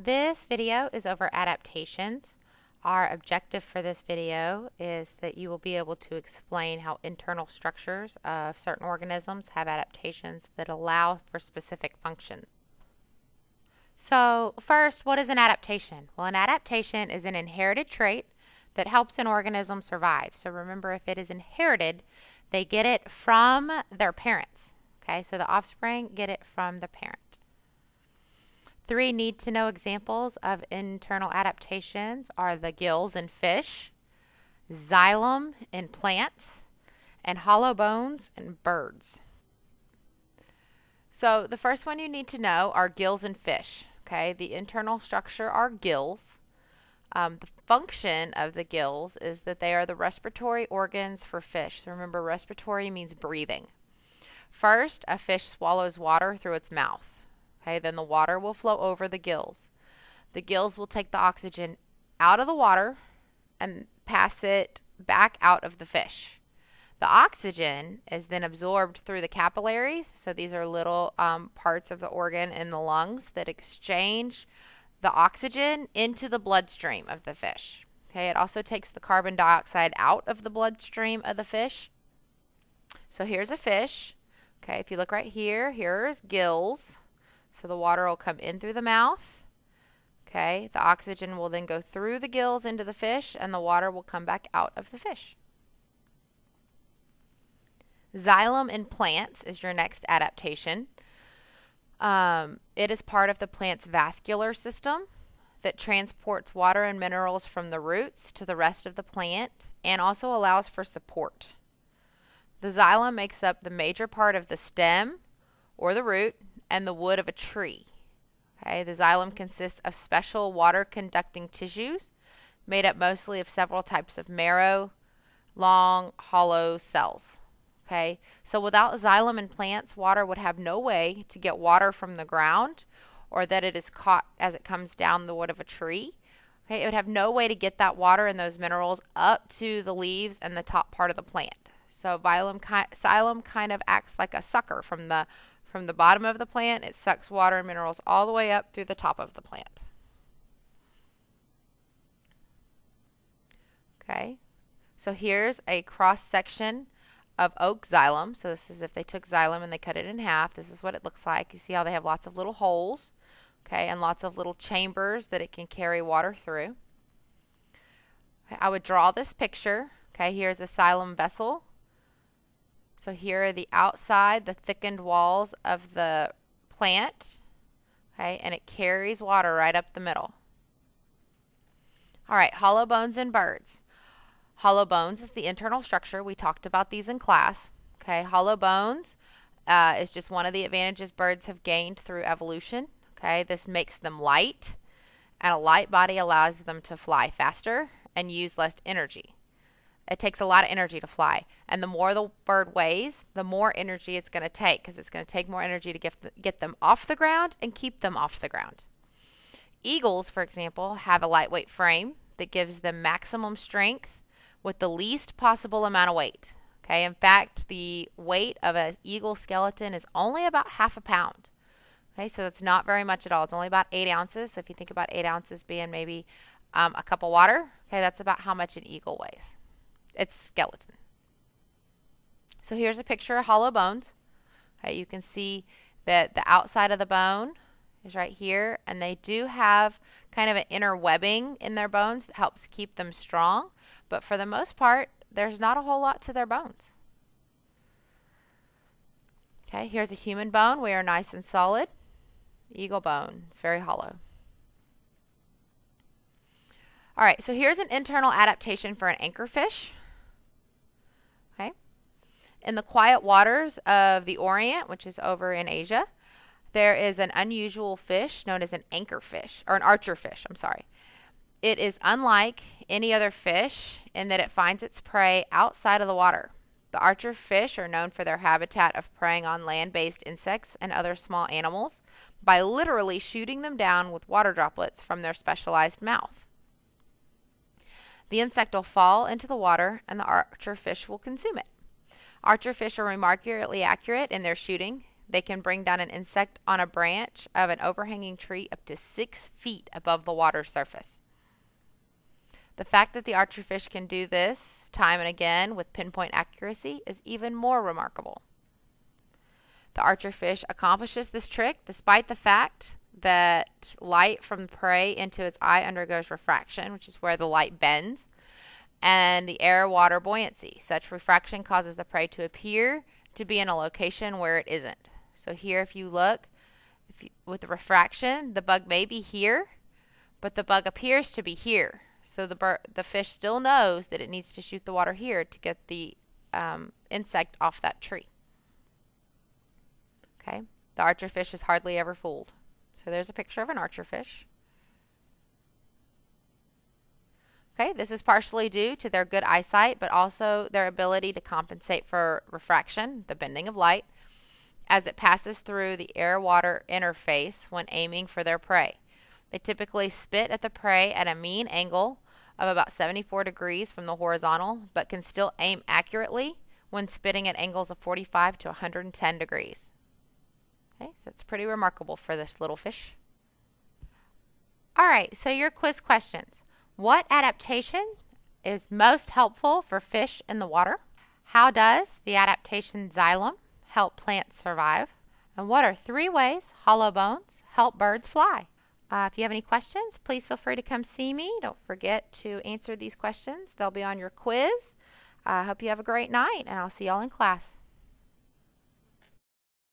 This video is over adaptations. Our objective for this video is that you will be able to explain how internal structures of certain organisms have adaptations that allow for specific functions. So first, what is an adaptation? Well, an adaptation is an inherited trait that helps an organism survive. So remember, if it is inherited, they get it from their parents. Okay, so the offspring get it from the parent. 3 need-to-know examples of internal adaptations are the gills in fish, xylem in plants, and hollow bones in birds. So the first one you need to know are gills in fish. Okay, the internal structure are gills. The function of the gills is that they are the respiratory organs for fish. So remember, respiratory means breathing. First, a fish swallows water through its mouth. Okay, then the water will flow over the gills. The gills will take the oxygen out of the water and pass it back out of the fish. The oxygen is then absorbed through the capillaries. So these are little parts of the organ in the lungs that exchange the oxygen into the bloodstream of the fish. Okay, it also takes the carbon dioxide out of the bloodstream of the fish. So here's a fish. Okay, if you look right here, here's gills. So the water will come in through the mouth. Okay, the oxygen will then go through the gills into the fish, and the water will come back out of the fish. Xylem in plants is your next adaptation. It is part of the plant's vascular system that transports water and minerals from the roots to the rest of the plant and also allows for support. The xylem makes up the major part of the stem or the root and the wood of a tree. Okay, the xylem consists of special water-conducting tissues made up mostly of several types of marrow, long, hollow cells. Okay, so without xylem in plants, water would have no way to get water from the ground or that it is caught as it comes down the wood of a tree. Okay, it would have no way to get that water and those minerals up to the leaves and the top part of the plant. So xylem kind of acts like a sucker from the bottom of the plant. It sucks water and minerals all the way up through the top of the plant. Okay, so here's a cross section of oak xylem. So this is if they took xylem and they cut it in half. This is what it looks like. You see how they have lots of little holes, okay, and lots of little chambers that it can carry water through. Okay, I would draw this picture. Okay, here's a xylem vessel. So here are the outside, the thickened walls of the plant, okay, and it carries water right up the middle. All right, hollow bones in birds. Hollow bones is the internal structure. We talked about these in class. Okay, hollow bones is just one of the advantages birds have gained through evolution. Okay, this makes them light, and a light body allows them to fly faster and use less energy. It takes a lot of energy to fly, and the more the bird weighs, the more energy it's going to take, because it's going to take more energy to get them off the ground and keep them off the ground. Eagles, for example, have a lightweight frame that gives them maximum strength with the least possible amount of weight. Okay, in fact, the weight of an eagle skeleton is only about half a pound. Okay, so that's not very much at all. It's only about 8 ounces. So if you think about 8 ounces being maybe a cup of water, okay, that's about how much an eagle weighs. Its skeleton. So here's a picture of hollow bones. Okay, you can see that the outside of the bone is right here, and they do have kind of an inner webbing in their bones that helps keep them strong, but for the most part, there's not a whole lot to their bones. Okay, here's a human bone. We are nice and solid. Eagle bone, it's very hollow. All right, so here's an internal adaptation for an anchorfish. Okay, in the quiet waters of the Orient, which is over in Asia, there is an unusual fish known as an anchorfish, or an archerfish, I'm sorry. It is unlike any other fish in that it finds its prey outside of the water. The archerfish are known for their habitat of preying on land-based insects and other small animals by literally shooting them down with water droplets from their specialized mouth. The insect will fall into the water and the archerfish will consume it. Archerfish are remarkably accurate in their shooting. they can bring down an insect on a branch of an overhanging tree up to 6 feet above the water surface. The fact that the archerfish can do this time and again with pinpoint accuracy is even more remarkable. The archerfish accomplishes this trick despite the fact that light from the prey into its eye undergoes refraction, which is where the light bends, and the air-water buoyancy. Such refraction causes the prey to appear to be in a location where it isn't. So here, if you look, with the refraction, the bug may be here, but the bug appears to be here. So the fish still knows that it needs to shoot the water here to get the insect off that tree. Okay, the archerfish is hardly ever fooled. So there's a picture of an archerfish. Okay, this is partially due to their good eyesight, but also their ability to compensate for refraction, the bending of light, as it passes through the air-water interface when aiming for their prey. They typically spit at the prey at a mean angle of about 74 degrees from the horizontal, but can still aim accurately when spitting at angles of 45 to 110 degrees. Okay, so it's pretty remarkable for this little fish. All right, so your quiz questions. What adaptation is most helpful for fish in the water? How does the adaptation xylem help plants survive? And what are 3 ways hollow bones help birds fly? If you have any questions, please feel free to come see me. Don't forget to answer these questions. They'll be on your quiz. I hope you have a great night, and I'll see y'all in class.